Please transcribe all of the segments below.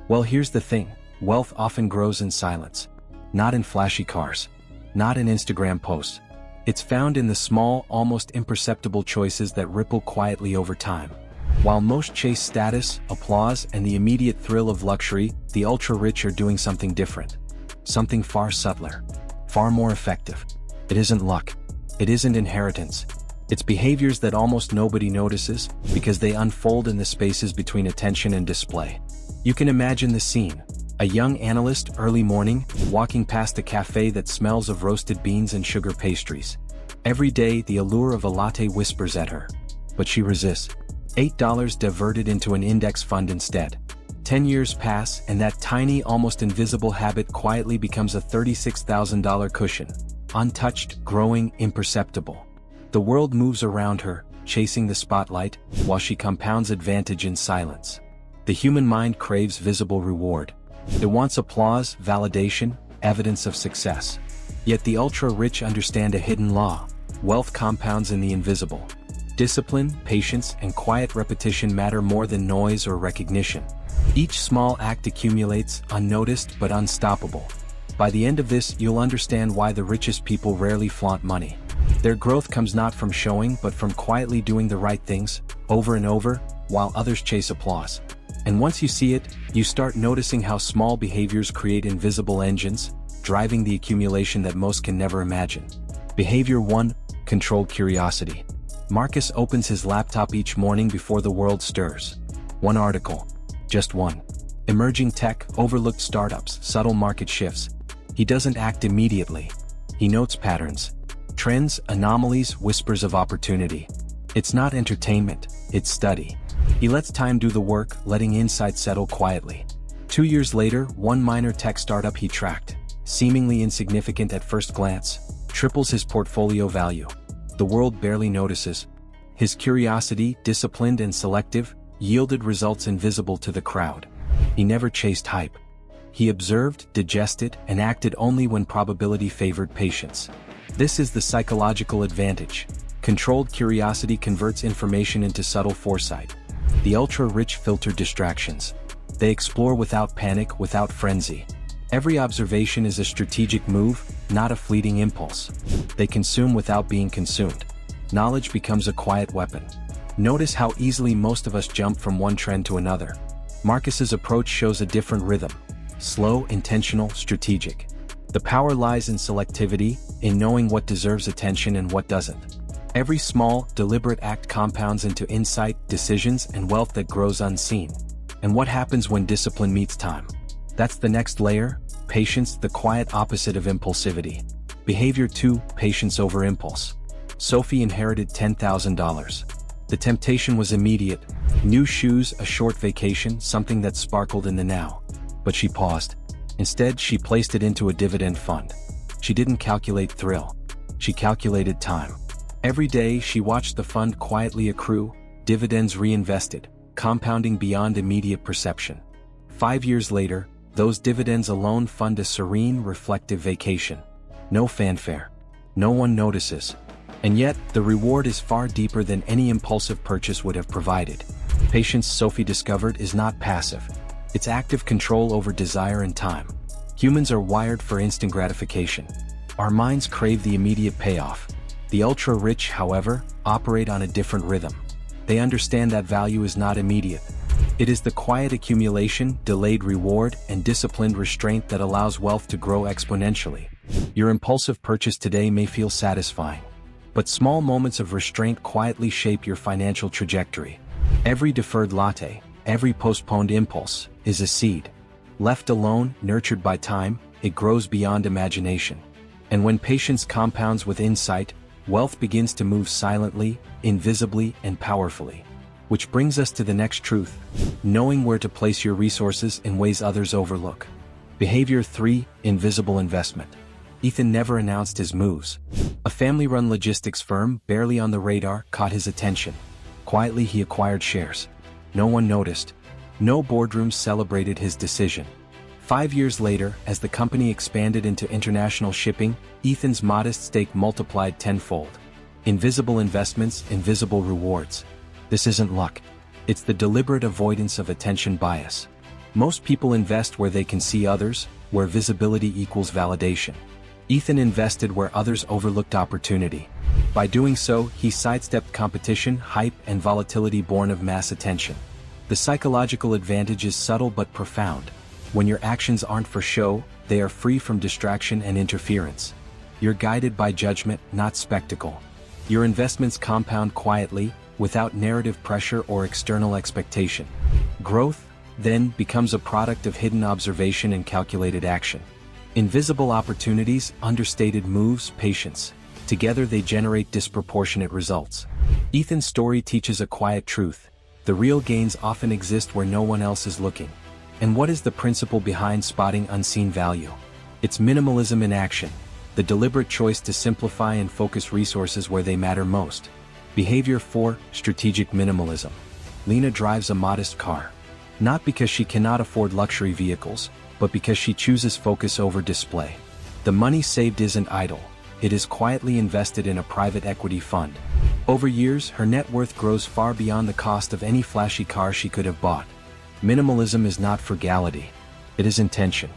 Well, here's the thing. Wealth often grows in silence. Not in flashy cars. Not in Instagram posts. It's found in the small, almost imperceptible choices that ripple quietly over time. While most chase status, applause, and the immediate thrill of luxury, the ultra-rich are doing something different. Something far subtler. Far more effective. It isn't luck. It isn't inheritance. It's behaviors that almost nobody notices, because they unfold in the spaces between attention and display. You can imagine the scene. A young analyst, early morning, walking past a cafe that smells of roasted beans and sugar pastries. Every day, the allure of a latte whispers at her. But she resists. $8 diverted into an index fund instead. 10 years pass, and that tiny, almost invisible habit quietly becomes a $36,000 cushion. Untouched, growing, imperceptible. The world moves around her, chasing the spotlight, while she compounds advantage in silence. The human mind craves visible reward. It wants applause, validation, evidence of success. Yet the ultra-rich understand a hidden law. Wealth compounds in the invisible. Discipline, patience, and quiet repetition matter more than noise or recognition. Each small act accumulates, unnoticed but unstoppable. By the end of this, you'll understand why the richest people rarely flaunt money. Their growth comes not from showing but from quietly doing the right things, over and over, while others chase applause. And once you see it, you start noticing how small behaviors create invisible engines, driving the accumulation that most can never imagine. Behavior 1. Controlled curiosity. Marcus opens his laptop each morning before the world stirs. One article. Just one. Emerging tech, overlooked startups, subtle market shifts. He doesn't act immediately. He notes patterns. Trends, anomalies, whispers of opportunity. It's not entertainment, it's study. He lets time do the work, letting insight settle quietly. 2 years later, one minor tech startup he tracked, seemingly insignificant at first glance, triples his portfolio value. The world barely notices. His curiosity, disciplined and selective, yielded results invisible to the crowd. He never chased hype. He observed, digested, and acted only when probability favored patience. This is the psychological advantage. Controlled curiosity converts information into subtle foresight. The ultra-rich filter distractions. They explore without panic, without frenzy. Every observation is a strategic move, not a fleeting impulse. They consume without being consumed. Knowledge becomes a quiet weapon. Notice how easily most of us jump from one trend to another. Marcus's approach shows a different rhythm. Slow, intentional, strategic. The power lies in selectivity, in knowing what deserves attention and what doesn't. Every small, deliberate act compounds into insight, decisions, and wealth that grows unseen. And what happens when discipline meets time? That's the next layer, patience, the quiet opposite of impulsivity. Behavior 2, patience over impulse. Sophie inherited $10,000. The temptation was immediate. New shoes, a short vacation, something that sparkled in the now. But she paused. Instead, she placed it into a dividend fund. She didn't calculate thrill. She calculated time. Every day, she watched the fund quietly accrue, dividends reinvested, compounding beyond immediate perception. 5 years later, those dividends alone fund a serene, reflective vacation. No fanfare. No one notices. And yet, the reward is far deeper than any impulsive purchase would have provided. Patience, Sophie discovered, is not passive. It's active control over desire and time. Humans are wired for instant gratification. Our minds crave the immediate payoff. The ultra-rich, however, operate on a different rhythm. They understand that value is not immediate. It is the quiet accumulation, delayed reward, and disciplined restraint that allows wealth to grow exponentially. Your impulsive purchase today may feel satisfying, but small moments of restraint quietly shape your financial trajectory. Every deferred latte, every postponed impulse, is a seed. Left alone, nurtured by time, it grows beyond imagination. And when patience compounds with insight, wealth begins to move silently, invisibly, and powerfully. Which brings us to the next truth: knowing where to place your resources in ways others overlook. Behavior 3, invisible investment. Ethan never announced his moves. A family-run logistics firm, barely on the radar, caught his attention. Quietly he acquired shares. No one noticed. No boardrooms celebrated his decision. 5 years later, as the company expanded into international shipping, Ethan's modest stake multiplied tenfold. Invisible investments, invisible rewards. This isn't luck. It's the deliberate avoidance of attention bias. Most people invest where they can see others, where visibility equals validation. Ethan invested where others overlooked opportunity. By doing so, he sidestepped competition, hype, and volatility born of mass attention. The psychological advantage is subtle but profound. When your actions aren't for show, they are free from distraction and interference. You're guided by judgment, not spectacle. Your investments compound quietly, without narrative pressure or external expectation. Growth, then, becomes a product of hidden observation and calculated action. Invisible opportunities, understated moves, patience. Together they generate disproportionate results. Ethan's story teaches a quiet truth. The real gains often exist where no one else is looking. And what is the principle behind spotting unseen value? It's minimalism in action. The deliberate choice to simplify and focus resources where they matter most. Behavior 4, strategic minimalism. Lena drives a modest car. Not because she cannot afford luxury vehicles, but because she chooses focus over display. The money saved isn't idle. It is quietly invested in a private equity fund. Over years, her net worth grows far beyond the cost of any flashy car she could have bought. Minimalism is not frugality. It is intention.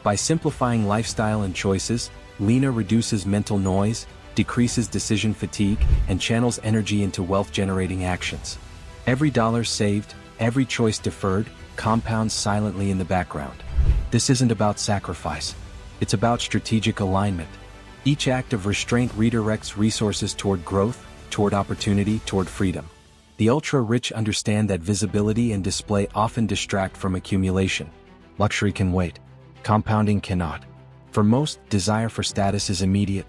By simplifying lifestyle and choices, Lena reduces mental noise, decreases decision fatigue, and channels energy into wealth-generating actions. Every dollar saved, every choice deferred, compounds silently in the background. This isn't about sacrifice. It's about strategic alignment. Each act of restraint redirects resources toward growth, toward opportunity, toward freedom. The ultra-rich understand that visibility and display often distract from accumulation. Luxury can wait. Compounding cannot. For most, desire for status is immediate.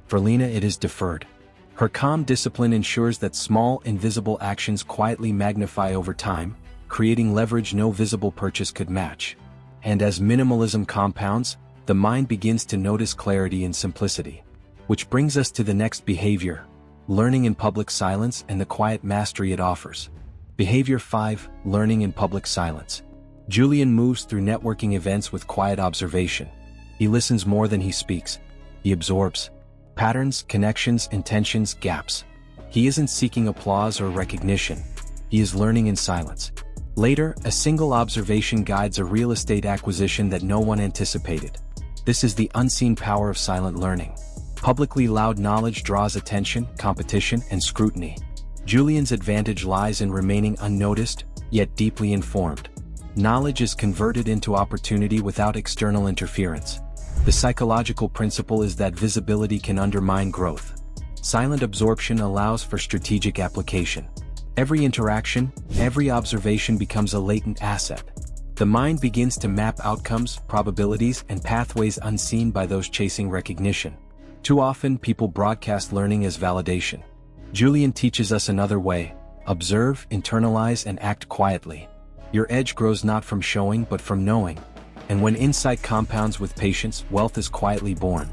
For Lena, it is deferred. Her calm discipline ensures that small, invisible actions quietly magnify over time, creating leverage no visible purchase could match. And as minimalism compounds, the mind begins to notice clarity and simplicity. Which brings us to the next behavior: learning in public silence and the quiet mastery it offers. Behavior 5, learning in public silence. Julian moves through networking events with quiet observation. He listens more than he speaks. He absorbs patterns, connections, intentions, gaps. He isn't seeking applause or recognition. He is learning in silence. Later, a single observation guides a real estate acquisition that no one anticipated. This is the unseen power of silent learning. Publicly loud knowledge draws attention, competition, and scrutiny. Julian's advantage lies in remaining unnoticed, yet deeply informed. Knowledge is converted into opportunity without external interference. The psychological principle is that visibility can undermine growth. Silent absorption allows for strategic application. Every interaction, every observation becomes a latent asset. The mind begins to map outcomes, probabilities, and pathways unseen by those chasing recognition. Too often, people broadcast learning as validation. Julian teaches us another way: observe, internalize, and act quietly. Your edge grows not from showing but from knowing. And when insight compounds with patience, wealth is quietly born.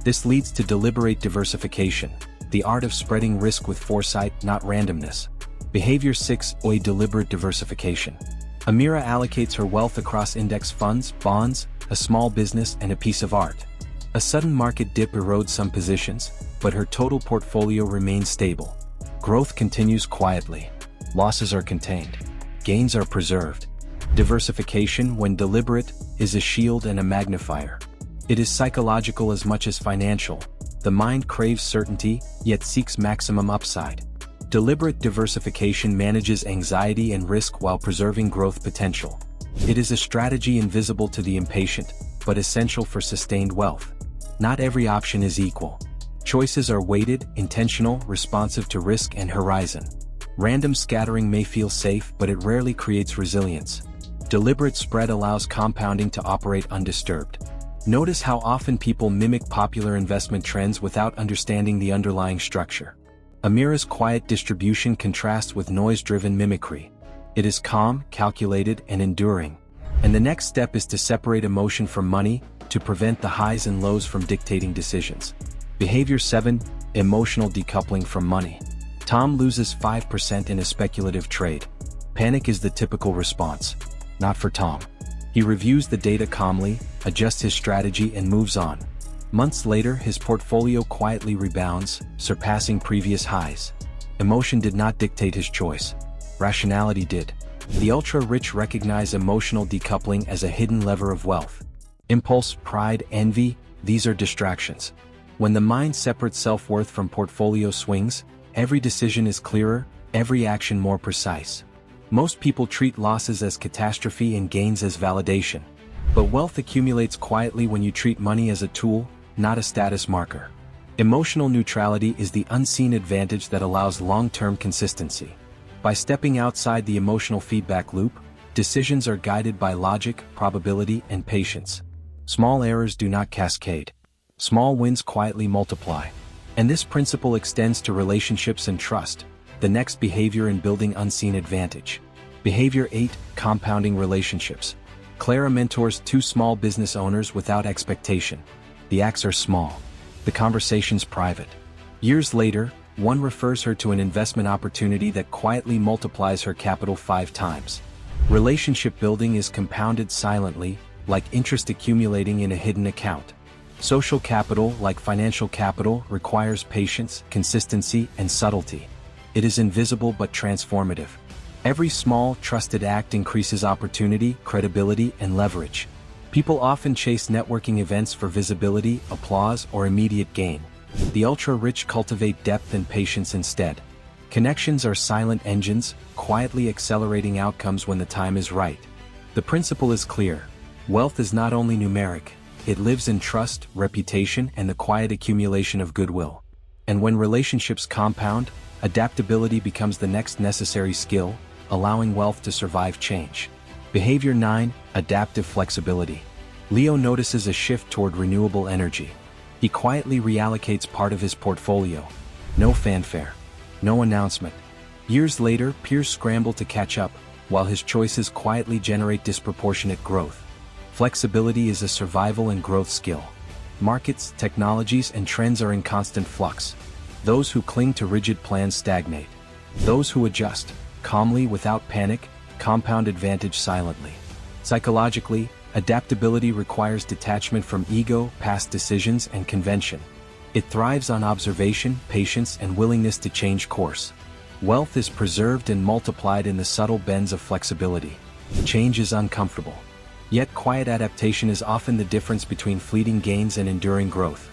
This leads to deliberate diversification, the art of spreading risk with foresight, not randomness. Behavior 6, deliberate diversification. Amira allocates her wealth across index funds, bonds, a small business, and a piece of art. A sudden market dip erodes some positions, but her total portfolio remains stable. Growth continues quietly. Losses are contained. Gains are preserved. Diversification, when deliberate, is a shield and a magnifier. It is psychological as much as financial. The mind craves certainty, yet seeks maximum upside. Deliberate diversification manages anxiety and risk while preserving growth potential. It is a strategy invisible to the impatient, but essential for sustained wealth. Not every option is equal. Choices are weighted, intentional, responsive to risk and horizon. Random scattering may feel safe, but it rarely creates resilience. Deliberate spread allows compounding to operate undisturbed. Notice how often people mimic popular investment trends without understanding the underlying structure. Amira's quiet distribution contrasts with noise-driven mimicry. It is calm, calculated, and enduring. And the next step is to separate emotion from money, to prevent the highs and lows from dictating decisions. Behavior 7, emotional decoupling from money. Tom loses 5% in a speculative trade. Panic is the typical response. Not for Tom. He reviews the data calmly, adjusts his strategy, and moves on. Months later, his portfolio quietly rebounds, surpassing previous highs. Emotion did not dictate his choice. Rationality did. The ultra-rich recognize emotional decoupling as a hidden lever of wealth. Impulse, pride, envy, these are distractions. When the mind separates self-worth from portfolio swings, every decision is clearer, every action more precise. Most people treat losses as catastrophe and gains as validation. But wealth accumulates quietly when you treat money as a tool, not a status marker. Emotional neutrality is the unseen advantage that allows long-term consistency. By stepping outside the emotional feedback loop, decisions are guided by logic, probability, and patience. Small errors do not cascade. Small wins quietly multiply. And this principle extends to relationships and trust, the next behavior in building unseen advantage. Behavior 8, compounding relationships. Clara mentors two small business owners without expectation. The acts are small. The conversation's private. Years later, one refers her to an investment opportunity that quietly multiplies her capital 5 times. Relationship building is compounded silently, like interest accumulating in a hidden account. Social capital, like financial capital, requires patience, consistency, and subtlety. It is invisible but transformative. Every small, trusted act increases opportunity, credibility, and leverage. People often chase networking events for visibility, applause, or immediate gain. The ultra-rich cultivate depth and patience instead. Connections are silent engines, quietly accelerating outcomes when the time is right. The principle is clear. Wealth is not only numeric, it lives in trust, reputation, and the quiet accumulation of goodwill. And when relationships compound, adaptability becomes the next necessary skill, allowing wealth to survive change. Behavior 9, adaptive flexibility. Leo notices a shift toward renewable energy. He quietly reallocates part of his portfolio. No fanfare. No announcement. Years later, peers scramble to catch up, while his choices quietly generate disproportionate growth. Flexibility is a survival and growth skill. Markets, technologies, and trends are in constant flux. Those who cling to rigid plans stagnate. Those who adjust, calmly without panic, compound advantage silently. Psychologically, adaptability requires detachment from ego, past decisions, and convention. It thrives on observation, patience, and willingness to change course. Wealth is preserved and multiplied in the subtle bends of flexibility. Change is uncomfortable. Yet quiet adaptation is often the difference between fleeting gains and enduring growth.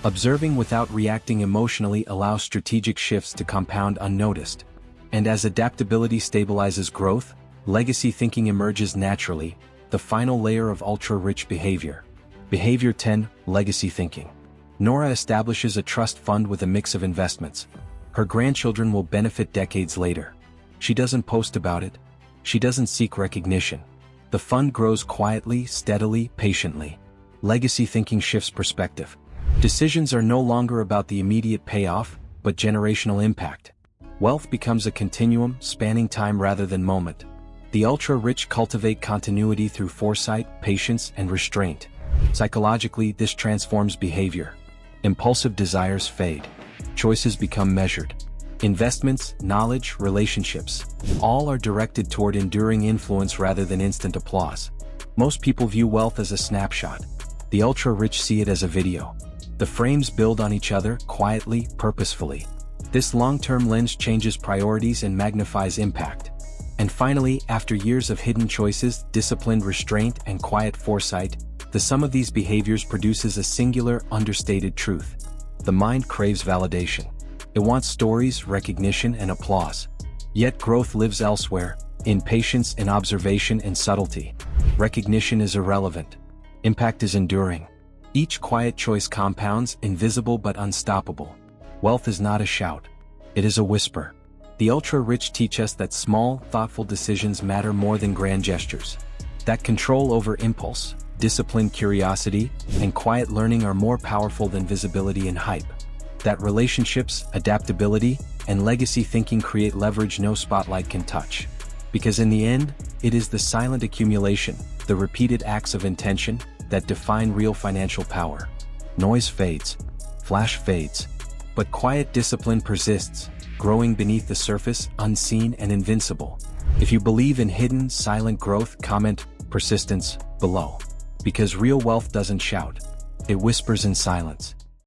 Observing without reacting emotionally allows strategic shifts to compound unnoticed. And as adaptability stabilizes growth, legacy thinking emerges naturally, the final layer of ultra-rich behavior. Behavior 10, legacy thinking. Nora establishes a trust fund with a mix of investments. Her grandchildren will benefit decades later. She doesn't post about it. She doesn't seek recognition. The fund grows quietly, steadily, patiently. Legacy thinking shifts perspective. Decisions are no longer about the immediate payoff, but generational impact. Wealth becomes a continuum, spanning time rather than moment. The ultra-rich cultivate continuity through foresight, patience, and restraint. Psychologically, this transforms behavior. Impulsive desires fade. Choices become measured. Investments, knowledge, relationships, all are directed toward enduring influence rather than instant applause. Most people view wealth as a snapshot. The ultra-rich see it as a video. The frames build on each other, quietly, purposefully. This long-term lens changes priorities and magnifies impact. And finally, after years of hidden choices, disciplined restraint, and quiet foresight, the sum of these behaviors produces a singular, understated truth. The mind craves validation. It wants stories, recognition, and applause. Yet growth lives elsewhere, in patience, in observation, and subtlety. Recognition is irrelevant. Impact is enduring. Each quiet choice compounds, invisible but unstoppable. Wealth is not a shout. It is a whisper. The ultra-rich teach us that small, thoughtful decisions matter more than grand gestures. That control over impulse, disciplined curiosity, and quiet learning are more powerful than visibility and hype. That relationships, adaptability, and legacy thinking create leverage no spotlight can touch. Because in the end, it is the silent accumulation, the repeated acts of intention, that define real financial power. Noise fades. Flash fades. But quiet discipline persists, growing beneath the surface, unseen and invincible. If you believe in hidden, silent growth, comment persistence below. Because real wealth doesn't shout. It whispers in silence.